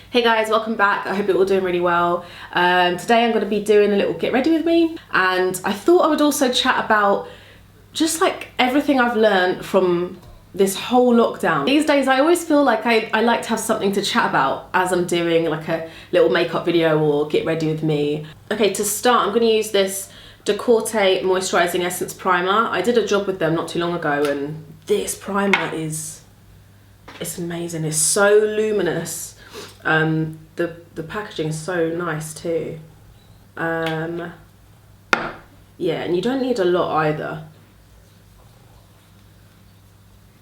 Hey guys, welcome back. I hope you're all doing really well. Today I'm going to be doing a little get ready with me, and I thought I would also chat about just like everything I've learned from this whole lockdown. These days I always feel like I like to have something to chat about as I'm doing like a little makeup video or get ready with me. Okay, to start I'm going to use this Décolleté Moisturizing Essence Primer. I did a job with them not too long ago and this primer it's amazing. It's so luminous. The packaging is so nice too. Yeah, and you don't need a lot either.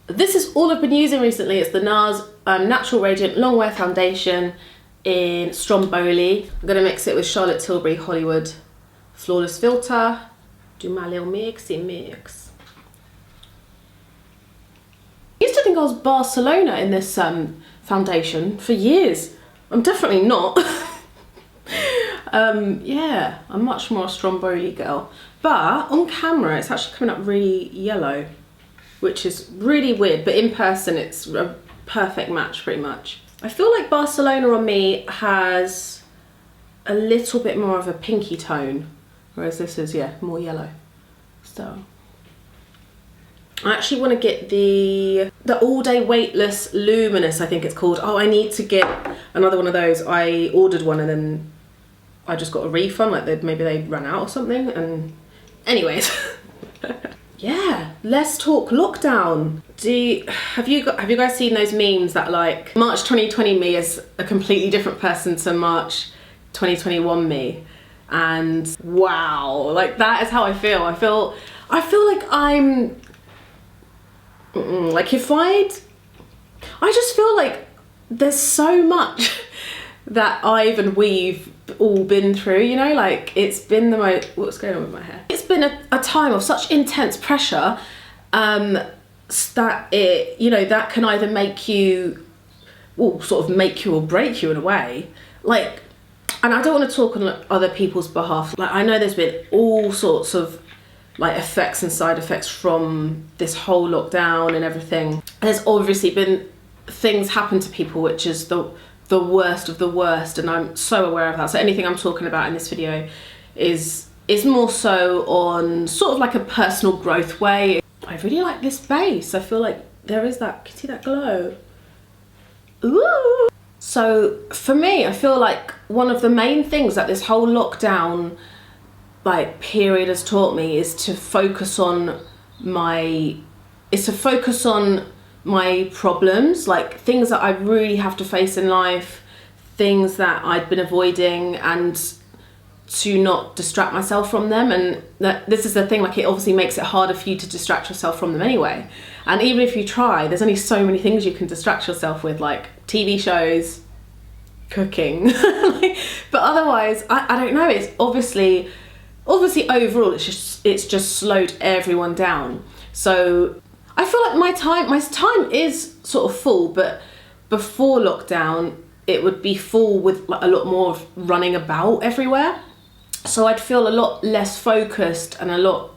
This is all I've been using recently. It's the Nars Natural Radiant Longwear Foundation in Stromboli. I'm gonna mix it with Charlotte Tilbury Hollywood Flawless Filter. Do my little mixy mix. I used to think I was Barcelona in this foundation for years. I'm definitely not. Yeah, I'm much more a Stromboli girl. But on camera, it's actually coming up really yellow, which is really weird. But in person, it's a perfect match, pretty much. I feel like Barcelona on me has a little bit more of a pinky tone, whereas this is, yeah, more yellow. So I actually want to get the All Day Weightless Luminous, I think it's called. Oh, I need to get another one of those. I ordered one and then I just got a refund, like maybe they ran out or something. And anyways, yeah, let's talk lockdown. Have you guys seen those memes that like March 2020 me is a completely different person to March 2021 me? And wow, like that is how I feel. I feel like I'm like I just feel like there's so much that I've and we've all been through, you know, like it's been the most, what's going on with my hair? It's been a time of such intense pressure that it, you know, that can either make you, well, sort of make you or break you in a way. Like, and I don't want to talk on other people's behalf. Like, I know there's been all sorts of like effects and side effects from this whole lockdown and everything. There's obviously been things happen to people which is the worst of the worst, and I'm so aware of that. So anything I'm talking about in this video is more so on sort of like a personal growth way. I really like this base. I feel like there is that, can you see that glow? Ooh. So for me, I feel like one of the main things that this whole lockdown like period has taught me is to focus on my problems, like things that I really have to face in life, things that I'd been avoiding, and to not distract myself from them. And this is the thing, like it obviously makes it harder for you to distract yourself from them anyway. And even if you try, there's only so many things you can distract yourself with, like TV shows, cooking. But otherwise, I don't know, it's obviously overall it's just slowed everyone down. So I feel like my time is sort of full, but before lockdown it would be full with like a lot more of running about everywhere. So I'd feel a lot less focused and a lot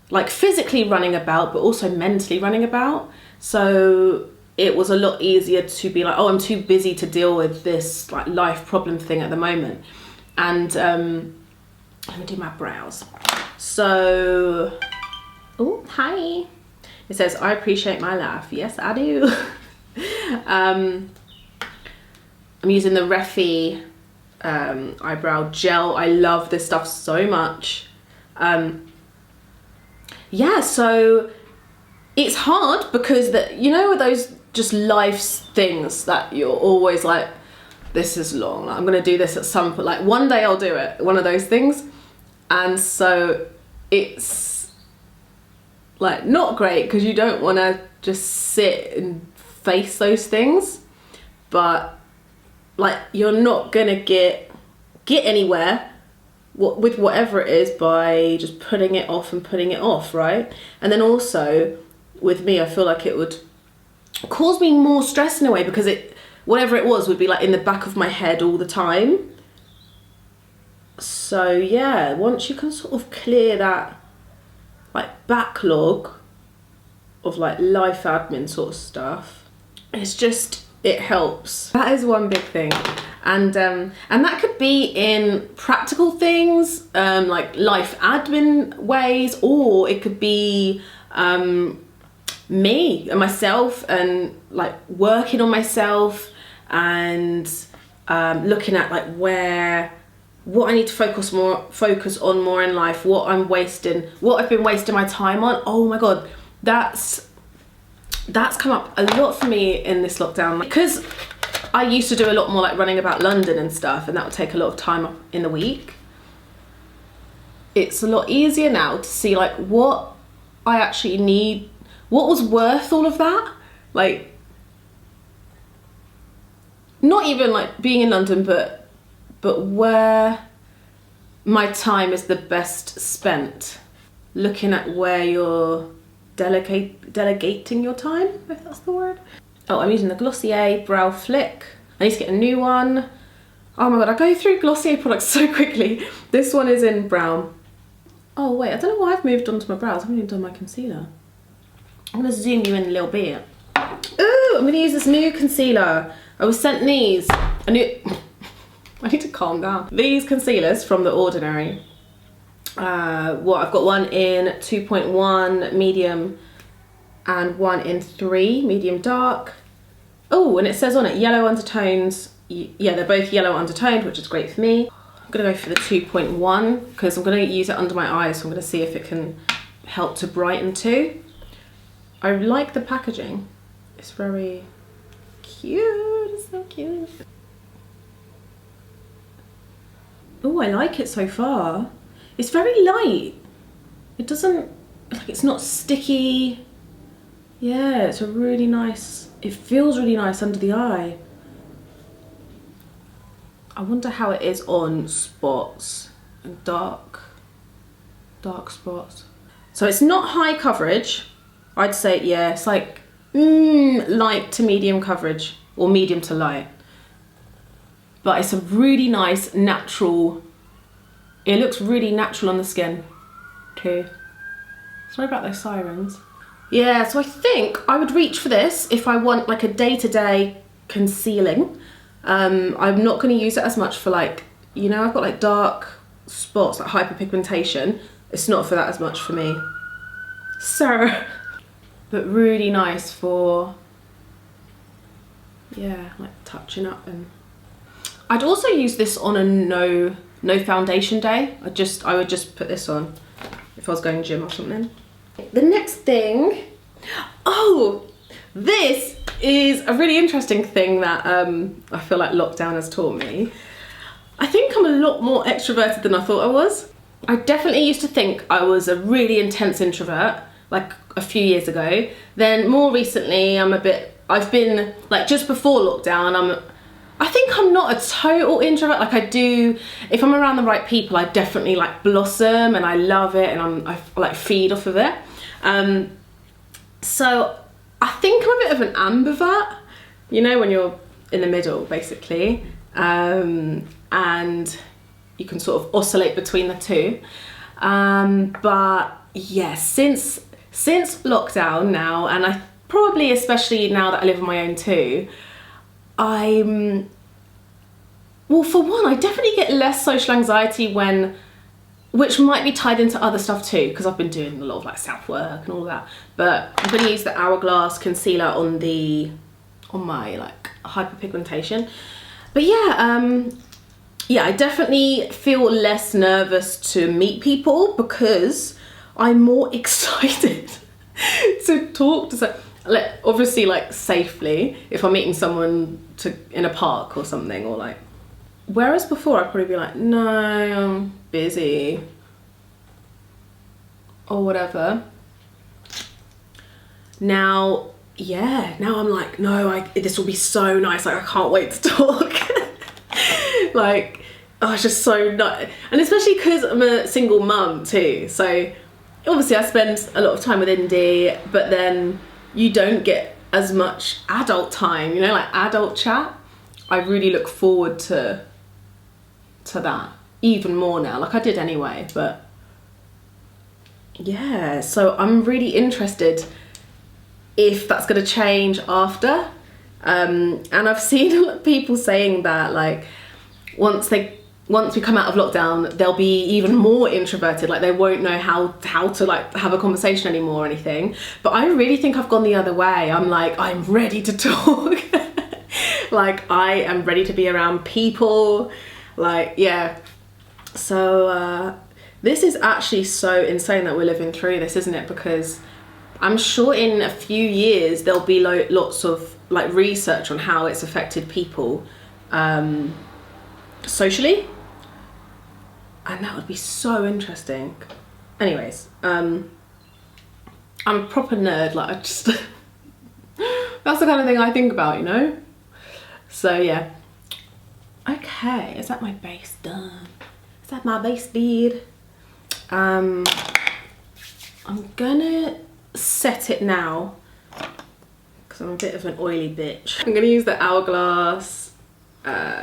like physically running about, but also mentally running about. So it was a lot easier to be like, oh, I'm too busy to deal with this like life problem thing at the moment. And let me do my brows. So, oh, hi. It says, I appreciate my laugh. Yes, I do. I'm using the Refi Eyebrow Gel. I love this stuff so much. Yeah, so it's hard because, you know, those just life things that you're always like, this is long. Like, I'm going to do this at some point. Like one day I'll do it. One of those things. And so it's like not great because you don't want to just sit and face those things, but like you're not gonna get anywhere with whatever it is by just putting it off and putting it off, right? And then also with me, I feel like it would cause me more stress in a way because whatever it was would be like in the back of my head all the time. So yeah, once you can sort of clear that like backlog of like life admin sort of stuff, it's just it helps. That is one big thing. And that could be in practical things, like life admin ways, or it could be me and myself, and like working on myself, and looking at like what I need to focus on more in life, what I've been wasting my time on. Oh my god, that's come up a lot for me in this lockdown, because I used to do a lot more like running about London and stuff, and that would take a lot of time up in the week. It's a lot easier now to see like what I actually need, what was worth all of that. Like, not even like being in London, but where my time is the best spent. Looking at where you're delegating your time, if that's the word. Oh, I'm using the Glossier Brow Flick. I need to get a new one. Oh my god, I go through Glossier products so quickly. This one is in brown. Oh wait, I don't know why I've moved on to my brows. I haven't even done my concealer. I'm gonna zoom you in a little bit. Ooh, I'm gonna use this new concealer. I was sent these. I need to calm down. These concealers from The Ordinary. I've got one in 2.1 medium and one in 3 medium dark. Oh, and it says on it yellow undertones. Yeah, they're both yellow undertoned, which is great for me. I'm gonna go for the 2.1 because I'm gonna use it under my eyes, so I'm gonna see if it can help to brighten too. I like the packaging. It's very cute, it's so cute. Oh, I like it so far. It's very light. It doesn't, like, it's not sticky. Yeah, it's a really nice, it feels really nice under the eye. I wonder how it is on spots and dark spots. So it's not high coverage. I'd say, yeah, it's like light to medium coverage, or medium to light. But it's a really nice natural, it looks really natural on the skin too. Sorry about those sirens. Yeah, so I think I would reach for this if I want like a day-to-day concealing. I'm not going to use it as much for like, you know, I've got like dark spots, like hyperpigmentation. It's not for that as much for me. So, but really nice for, yeah, like touching up. And I'd also use this on a no foundation day. I would just put this on if I was going gym or something. The next thing, oh, this is a really interesting thing that I feel like lockdown has taught me. I think I'm a lot more extroverted than I thought I was. I definitely used to think I was a really intense introvert, like a few years ago. Then more recently, I've been, like just before lockdown, I think I'm not a total introvert. Like I do, if I'm around the right people, I definitely like blossom and I love it, and I like feed off of it. So I think I'm a bit of an ambivert, you know, when you're in the middle basically, and you can sort of oscillate between the two. But yeah, since lockdown now, and I probably especially now that I live on my own too, well, for one, I definitely get less social anxiety which might be tied into other stuff too, because I've been doing a lot of like self-work and all that. But I'm gonna use the Hourglass concealer on my like hyperpigmentation. But yeah, yeah, I definitely feel less nervous to meet people because I'm more excited to talk to someone. Like, obviously like safely if I'm meeting someone in a park or something, or like, whereas before I'd probably be like, no, I'm busy or whatever. Now, yeah, now I'm like, no, this will be so nice, like I can't wait to talk. Like, oh, it's just so nice. And especially because I'm a single mum too, so obviously I spend a lot of time with Indy, but then you don't get as much adult time, you know, like adult chat. I really look forward to that even more now, like I did anyway. But yeah, so I'm really interested if that's going to change after, And I've seen people saying that like once we come out of lockdown, they'll be even more introverted, like they won't know how to like have a conversation anymore or anything. But I really think I've gone the other way. I'm like, I'm ready to talk. Like I am ready to be around people, like, yeah. So this is actually so insane that we're living through this, isn't it? Because I'm sure in a few years there'll be lots of like research on how it's affected people socially, and that would be so interesting. Anyways, I'm a proper nerd, like I just that's the kind of thing I think about, you know? So yeah. Okay, is that my base done? Is that my base did? I'm gonna set it now because I'm a bit of an oily bitch. I'm gonna use the Hourglass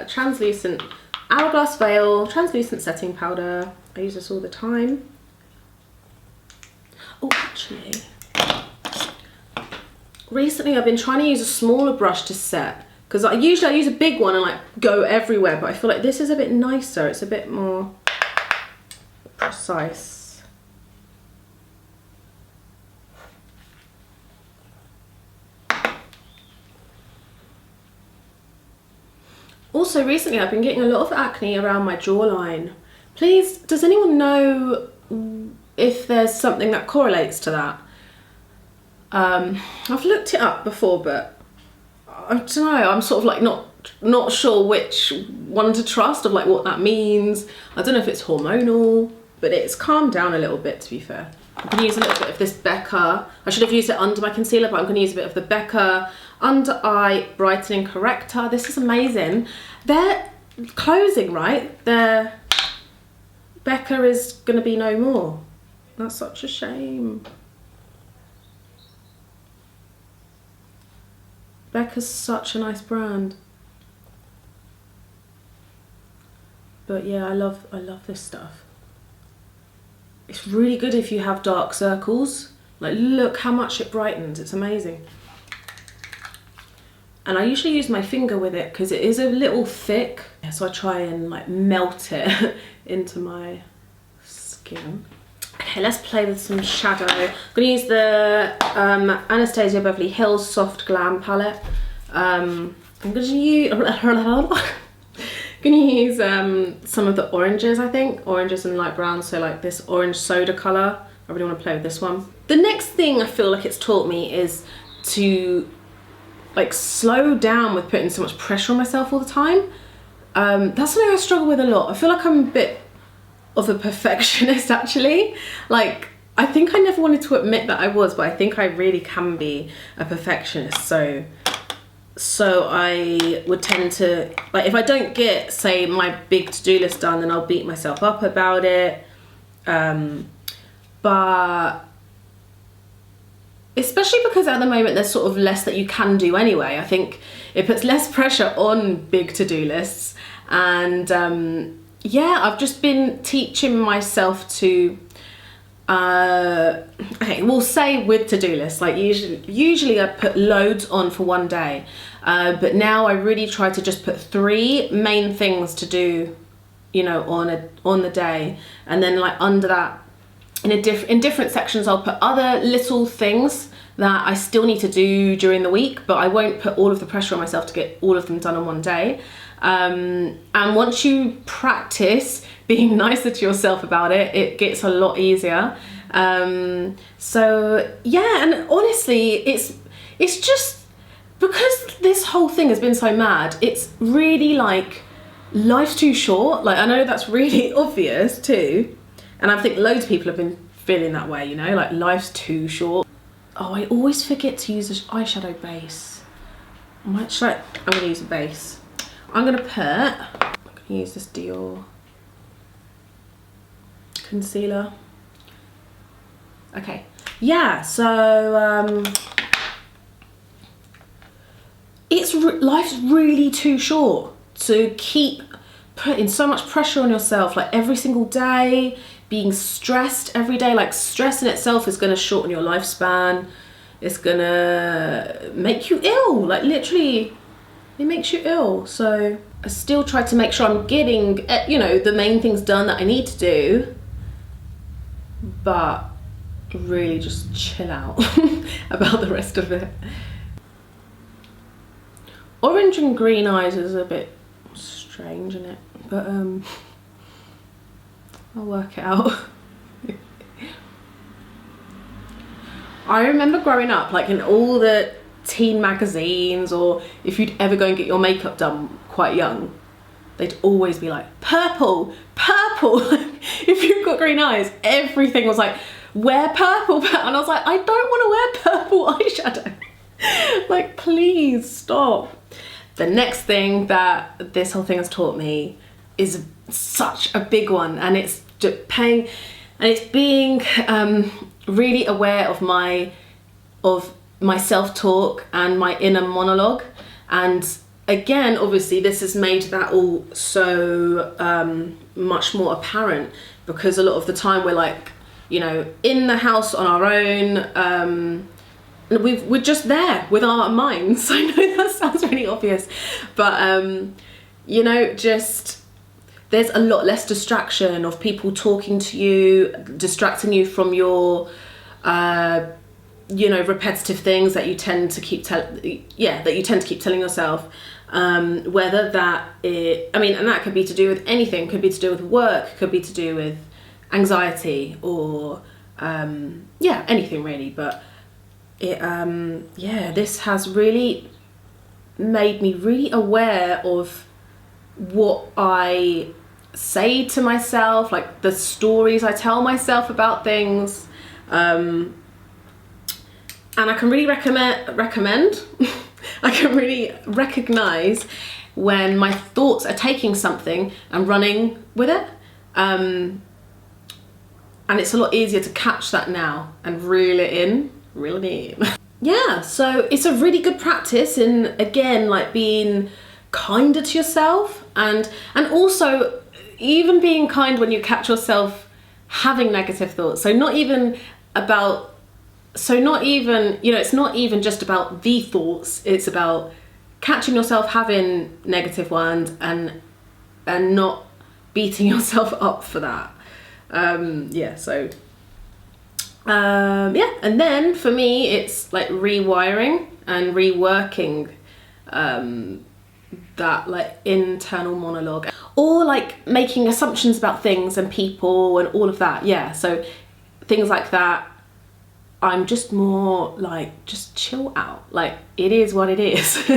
translucent Hourglass Veil translucent setting powder. I use this all the time. Oh, actually, recently I've been trying to use a smaller brush to set, because I usually use a big one and like go everywhere, but I feel like this is a bit nicer. It's a bit more precise. Also, recently I've been getting a lot of acne around my jawline. Please, does anyone know if there's something that correlates to that? I've looked it up before, but I don't know, I'm sort of like not sure which one to trust, of like what that means. I don't know if it's hormonal, but it's calmed down a little bit, to be fair. I'm gonna use a little bit of this Becca. I should have used it under my concealer, but I'm gonna use a bit of the Becca Under Eye Brightening Corrector. This is amazing. They're closing, right? Becca is gonna be no more. That's such a shame. Becca's such a nice brand. But yeah, I love this stuff. It's really good if you have dark circles. Like, look how much it brightens. It's amazing. And I usually use my finger with it because it is a little thick. So I try and like melt it into my skin. Okay, let's play with some shadow. I'm gonna use the Anastasia Beverly Hills Soft Glam palette. I'm gonna use some of the oranges, I think. Oranges and light brown, so like this orange soda colour. I really want to play with this one. The next thing I feel like it's taught me is to like slow down with putting so much pressure on myself all the time. That's something I struggle with a lot. I feel like I'm a bit of a perfectionist, actually. Like, I think I never wanted to admit that I was, but I think I really can be a perfectionist. So I would tend to, like, if I don't get, say, my big to-do list done, then I'll beat myself up about it. But especially because at the moment there's sort of less that you can do anyway. I think it puts less pressure on big to-do lists. And yeah, I've just been teaching myself to, okay, we'll say with to-do lists, like usually I put loads on for one day, but now I really try to just put 3 main things to do, you know, on the day, and then like under that, in different sections, I'll put other little things that I still need to do during the week, but I won't put all of the pressure on myself to get all of them done on one day. And once you practice being nicer to yourself about it, it gets a lot easier. So yeah, and honestly, it's just because this whole thing has been so mad, it's really like life's too short. Like, I know that's really obvious too, and I think loads of people have been feeling that way, you know, like life's too short. Oh, I always forget to use an eyeshadow base. I'm gonna use a base. I'm gonna use this Dior concealer. Okay, yeah, so life's really too short to keep putting so much pressure on yourself, like every single day, being stressed every day. Like, stress in itself is going to shorten your lifespan. it's gonna make you ill. Like literally, it makes you ill. So I still try to make sure I'm getting, you know, the main things done that I need to do, but really just chill out about the rest of it. Orange and green eyes is a bit strange, isn't it? But I'll work it out. I remember growing up, like in all the teen magazines, or if you'd ever go and get your makeup done quite young, they'd always be like, purple, purple. If you've got green eyes, everything was like, wear purple. And I was like, I don't want to wear purple eyeshadow. Like, please stop. The next thing that this whole thing has taught me is such a big one, and it's being really aware of my self-talk and my inner monologue. And again, obviously this has made that all so much more apparent, because a lot of the time we're like, you know, in the house on our own, we're just there with our minds. I know that sounds really obvious, but you know, just there's a lot less distraction of people talking to you, distracting you from your you know, repetitive things that you tend to keep telling yourself. Whether that I mean, and that could be to do with anything, could be to do with work, could be to do with anxiety, or yeah, anything really. But it yeah, this has really made me really aware of what I say to myself, like the stories I tell myself about things, and I can really recommend I can really recognize when my thoughts are taking something and running with it, and it's a lot easier to catch that now and reel it in. Yeah, so it's a really good practice in, again, like being kinder to yourself, and also even being kind when you catch yourself having negative thoughts. So not even, you know, it's not even just about the thoughts, it's about catching yourself having negative ones and not beating yourself up for that. Yeah, so yeah, and then for me it's like rewiring and reworking that like internal monologue, or like making assumptions about things and people and all of that. Yeah, so things like that, I'm just more like, just chill out, like it is what it is.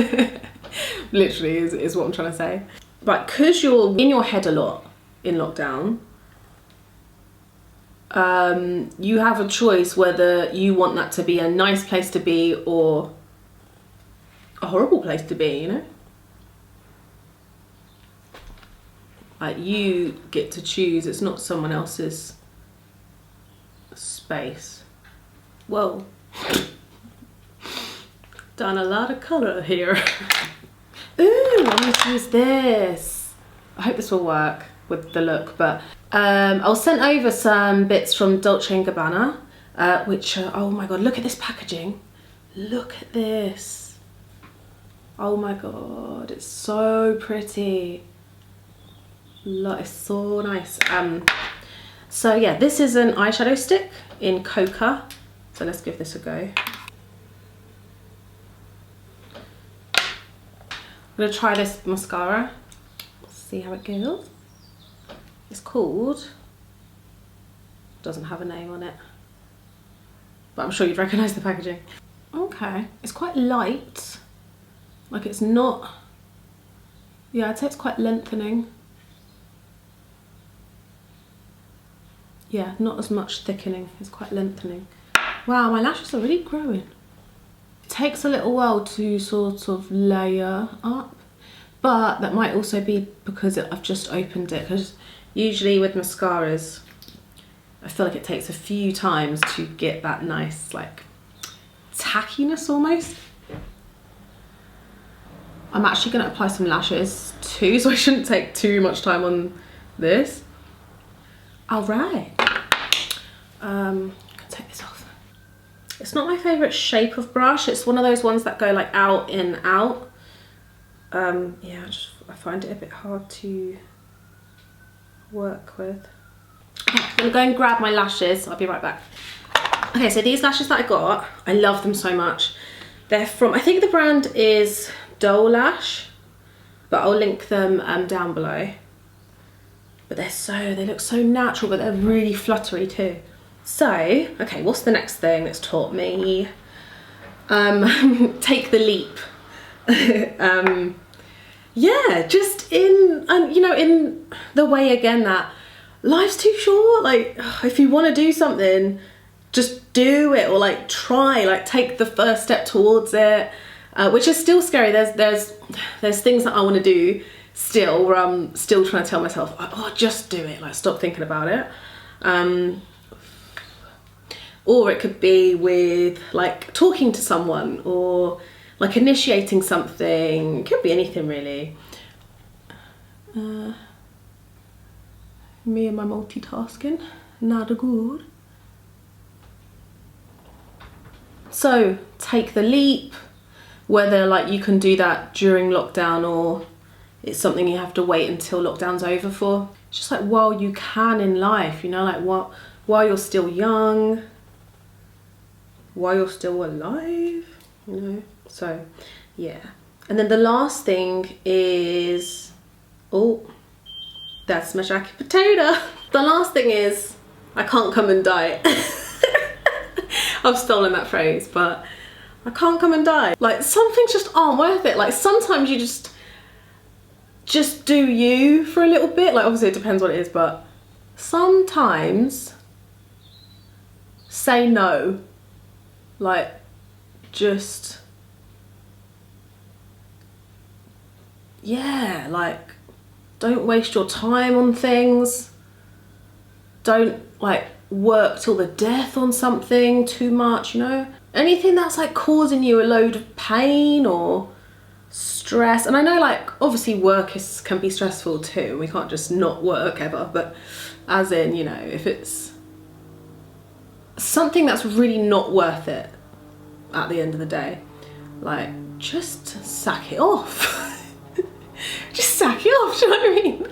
Literally is what I'm trying to say. But because you're in your head a lot in lockdown, you have a choice whether you want that to be a nice place to be or a horrible place to be, you know? Like, you get to choose, it's not someone else's space. Whoa. Done a lot of colour here. Ooh, I'm going to use this. I hope this will work with the look, but I was sent over some bits from Dolce & Gabbana, which oh my god, look at this packaging. Look at this. Oh my god, it's so pretty. Look, it's so nice. So yeah, this is an eyeshadow stick in Coca. So let's give this a go. I'm gonna try this mascara. See how it goes. It's called, doesn't have a name on it, but I'm sure you'd recognise the packaging. Okay, it's quite light. Like, it's not, yeah, I'd say it's quite lengthening. Yeah, not as much thickening, it's quite lengthening. Wow, my lashes are really growing. It takes a little while to sort of layer up, but that might also be because I've just opened it, because usually with mascaras, I feel like it takes a few times to get that nice, like, tackiness almost. I'm actually going to apply some lashes too, so I shouldn't take too much time on this. All right. Take this off. It's not my favourite shape of brush. It's one of those ones that go like out, in, out. Yeah, I find it a bit hard to work with. Okay, I'm gonna go and grab my lashes. I'll be right back. Okay, so these lashes that I got, I love them so much. They're from, I think the brand is Dole Lash, but I'll link them down below. But they look so natural, but they're really fluttery too. So, okay, what's the next thing that's taught me? Take the leap. Yeah, just in the way again that life's too short. Like, if you want to do something, just do it, or like try, like take the first step towards it, which is still scary. There's things that I want to do still, where I'm still trying to tell myself, oh, just do it, like stop thinking about it. Or it could be with like talking to someone, or like initiating something. It could be anything really. Me and my multitasking, not good. So take the leap, whether like you can do that during lockdown or it's something you have to wait until lockdown's over for. Just like while you can in life, you know, like while you're still young, while you're still alive, you know. So yeah. And then the last thing is, oh, that's my jacket potato. The last thing is, I can't come and diet. I've stolen that phrase, but I can't come and die. Like, some things just aren't worth it. Like, sometimes you just do you for a little bit. Like, obviously it depends what it is, but sometimes say no. Like, just, yeah, like, don't waste your time on things. Don't like work till the death on something too much, you know? Anything that's like causing you a load of pain or stress. And I know like obviously work can be stressful too. We can't just not work ever, but as in, you know, if it's something that's really not worth it at the end of the day, like just sack it off. Just sack it off, do you know what I mean?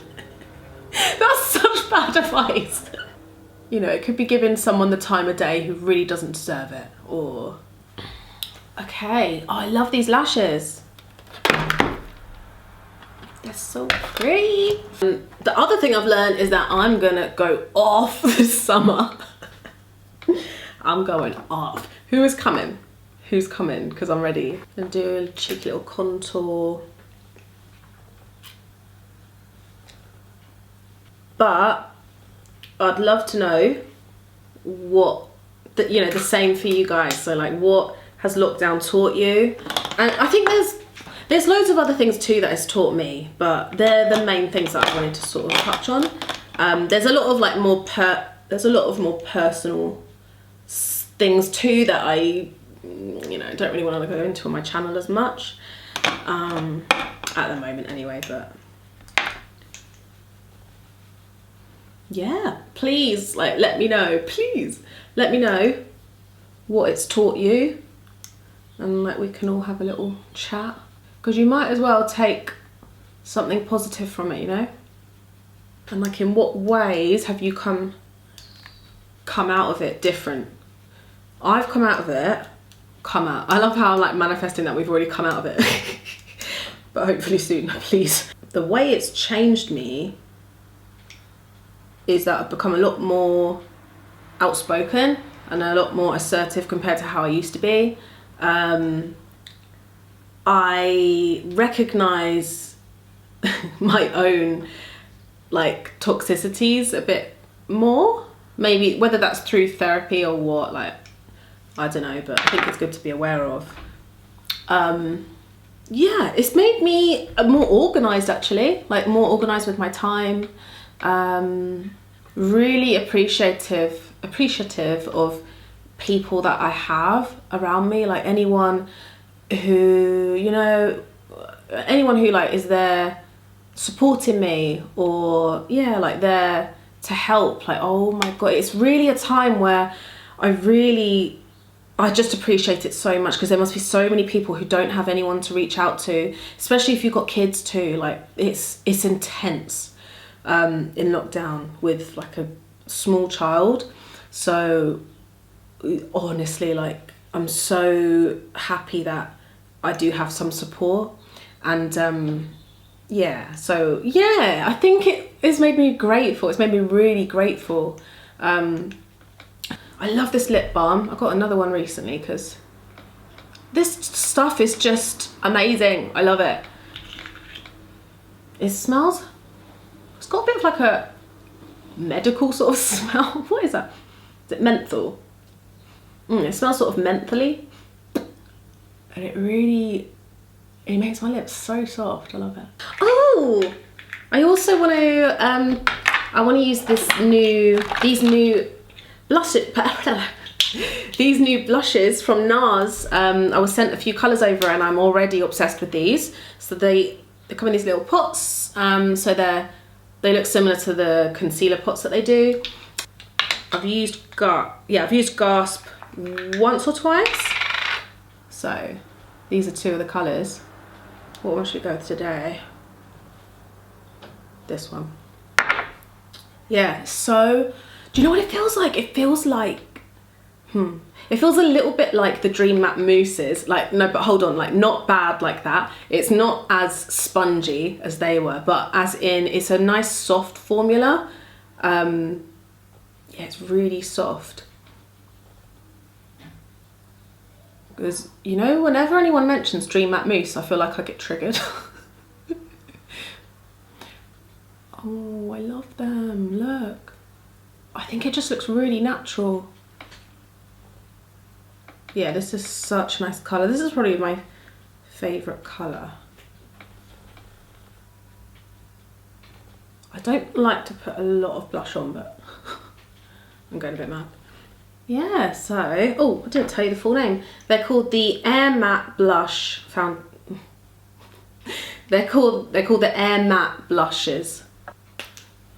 That's such bad advice. You know, it could be giving someone the time of day who really doesn't deserve it, or... Okay, oh, I love these lashes. They're so pretty. And the other thing I've learned is that I'm gonna go off this summer. I'm going off. Who is coming? Who's coming? Because I'm ready. And do a cheeky little contour. But I'd love to know what, the same for you guys. So like, what has lockdown taught you? And I think there's loads of other things too that it's taught me, but they're the main things that I wanted to sort of touch on. There's a lot of like more personal things too that I, don't really want to go into on my channel as much at the moment anyway, but yeah, please, like, let me know, please let me know what it's taught you, and like we can all have a little chat, because you might as well take something positive from it, you know? And like, in what ways have you come out of it different? I've come out of it, I love how like manifesting that we've already come out of it. But hopefully soon, please. The way it's changed me is that I've become a lot more outspoken and a lot more assertive compared to how I used to be. I recognize my own like toxicities a bit more, maybe whether that's through therapy or what, like, I don't know, but I think it's good to be aware of. Yeah, it's made me more organized actually, like more organized with my time. Really appreciative of people that I have around me, like anyone who, anyone who like is there supporting me, or yeah, like there to help. Like, oh my god, it's really a time where I really I just appreciate it so much, because there must be so many people who don't have anyone to reach out to, especially if you've got kids too. Like it's intense in lockdown with like a small child. So honestly, like I'm so happy that I do have some support. And yeah, so yeah, I think it's made me grateful. It's made me really grateful. I love this lip balm. I got another one recently because this stuff is just amazing. I love it. It smells, it's got a bit of like a medical sort of smell. What is that? Is it menthol? It smells sort of mentholy. And it makes my lips so soft. I love it. Oh, I also want to use these new blushes. These new blushes from Nars. I was sent a few colours over and I'm already obsessed with these. So they come in these little pots. So they look similar to the concealer pots that they do. I've used Gasp once or twice. So these are two of the colours. What one should we go with today? This one. Yeah, so do you know what it feels like? It feels like, it feels a little bit like the Dream Matte mousses. Like, no, but hold on, like not bad like that. It's not as spongy as they were, but as in it's a nice soft formula. Yeah, it's really soft. Because, you know, whenever anyone mentions Dream Matte mousse, I feel like I get triggered. Oh, I love them, look. I think it just looks really natural. Yeah, this is such a nice colour. This is probably my favourite colour. I don't like to put a lot of blush on, but I'm going a bit mad. Yeah, so, oh, I didn't tell you the full name. They're called the Air Matte Blush They're called the Air Matte Blushes.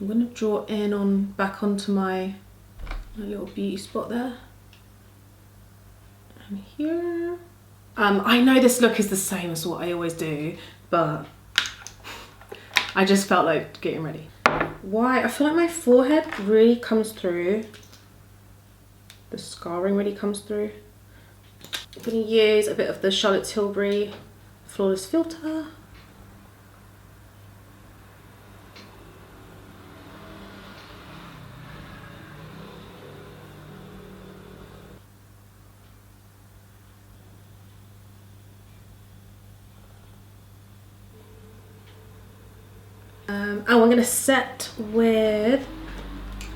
I'm gonna draw in back onto my little beauty spot there. And here. I know this look is the same as what I always do, but I just felt like getting ready. Why? I feel like my forehead really comes through. The scarring really comes through. I'm gonna use a bit of the Charlotte Tilbury Flawless Filter. Oh, I'm gonna set with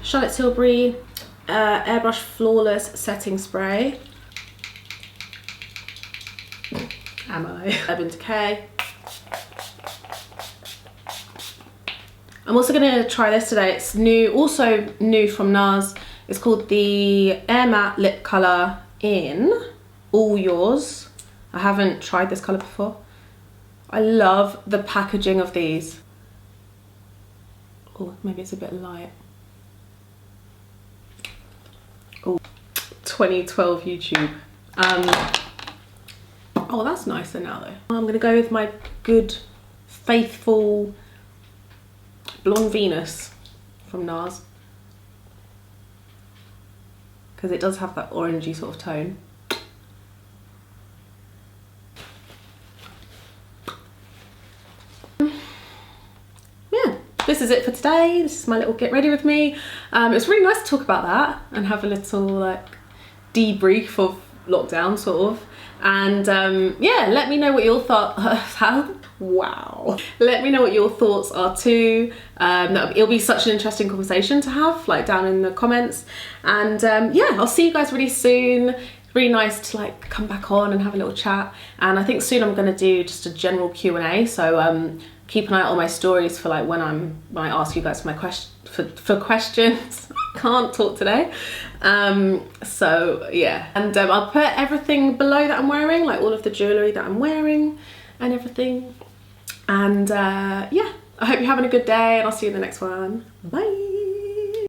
Charlotte Tilbury Airbrush Flawless Setting Spray. Ammo. Urban Decay. I'm also gonna try this today. It's new, also new from Nars. It's called the Air Matte Lip Colour in All Yours. I haven't tried this colour before. I love the packaging of these. Oh, maybe it's a bit light. Oh, 2012 YouTube. Oh, that's nicer now though. I'm gonna go with my good, faithful Blonde Venus from Nars. Because it does have that orangey sort of tone. This is it for today. This is my little get ready with me. It's really nice to talk about that and have a little like debrief of lockdown sort of. And yeah, let me know what your wow. Let me know what your thoughts are too. It'll be such an interesting conversation to have like down in the comments. And yeah, I'll see you guys really soon. Really nice to like come back on and have a little chat. And I think soon I'm gonna do just a general Q&A. So keep an eye out on my stories for like when I ask you guys for questions. I can't talk today. So yeah, and I'll put everything below that I'm wearing, like all of the jewellery that I'm wearing and everything. And yeah, I hope you're having a good day and I'll see you in the next one. Bye.